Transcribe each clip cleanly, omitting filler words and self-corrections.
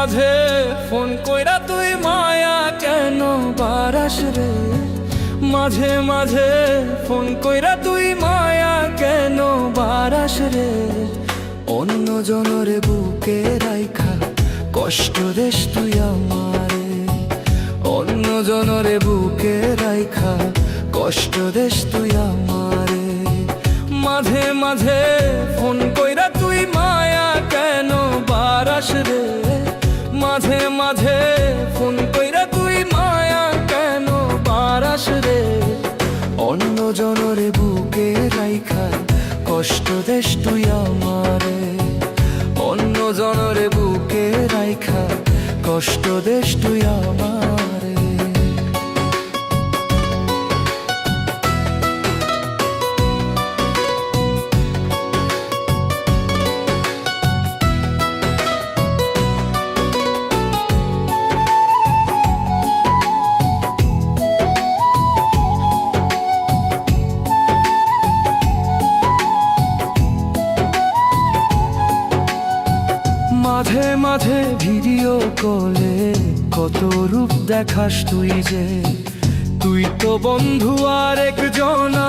মাঝে ফোন কইরা তুই মায়া কেন বারাস রে, মাঝে মাঝে ফোন কইরা তুই মায়া কেন বারাস রে। অন্য জনরে বুকে রাইখা কষ্ট দেশ তুই আমারে, অন্য জনরে বুকে রাইখা কষ্ট দেশ তুই আমারে। মাঝে মাঝে ফোন কইরা তুই মায়া কেন বারাস রে, মাঝে মাঝে ফোন কইরা তুই মায়া কেন বারাস রে। অন্য জনরে বুকে রাইখা কষ্ট দেশ তুই আমারে, অন্য জনরে বুকে রাইখা কষ্ট দেশ তুই আমারে। মাঝে মাঝে ভিডিও কলে কত রূপ দেখাস তুই যে, তুই তো বন্ধু আর একজনা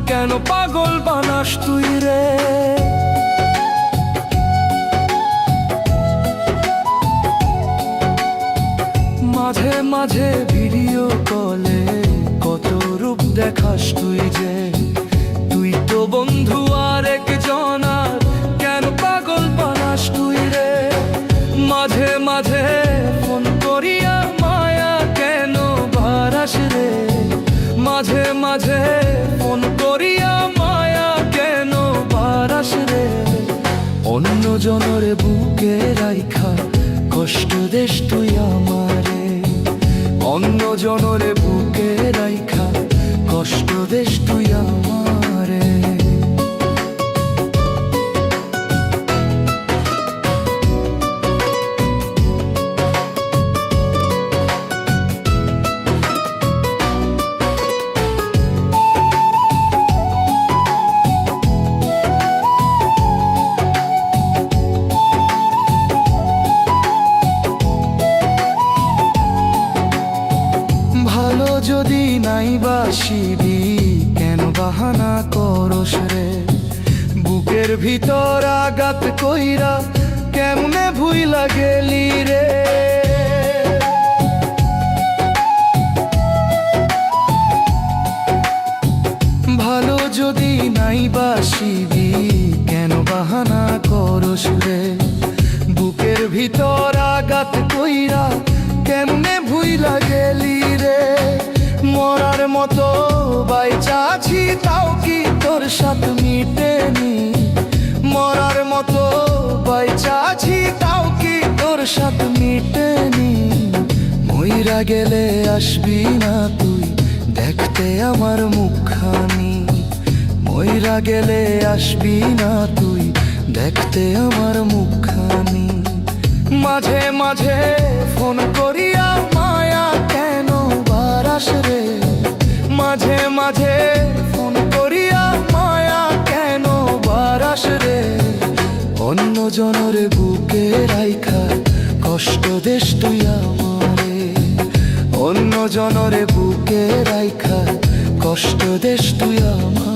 কেন পাগল বানাস তুই রে। মাঝে মাঝে ভিডিও কলে কত রূপ দেখাস তুই যে, তুই তো বন্ধু আর একজনা কেন পাগল বানাস তুই রে। মাঝে মাঝে ফোন করিয়া মায়া কেন বারাস রে, মাঝে মাঝে ফোন করিয়া মায়া কেন বারাস রে। অন্য জনরে বুকে রাইখা কষ্ট দেশ তুই আমারে, অন্য জনরে বুকে রাইখা কষ্ট দেশ তুই আমারে। ভালো যদি নাই বাসিবি কেন বাহানা করস রে, বুকের ভিতর আঘাত কইরা কেমনে ভুইলা গেলি রে। ভালো যদি নাই বাসিবি কেন বাহানা করস রে, বুকের ভিতর আঘাত কইরা কেমনে ভুইলা গেলি রে। মরার মতো বাইচা আছি তাও কি তোর সাথ মিটেনি, মরার মতো বাইচা আছি তাও কি তোর সাথ মিটেনি। মইরা গেলে আসবি না তুই দেখতে আমার মুখখানি, মইরা গেলে আসবি না তুই দেখতে আমার মুখখানি। মাঝে মাঝে ফোন করিয়া মায়া কেন বারাস রে, মাঝে মাঝে ফোন করিয়া মায়া কেন বারাস রে। অন্য জনরে বুকে রাইখা কষ্ট দেশ তুই আমারে, অন্য জনরে বুকে রাইখা কষ্ট দেশ তুই আমারে।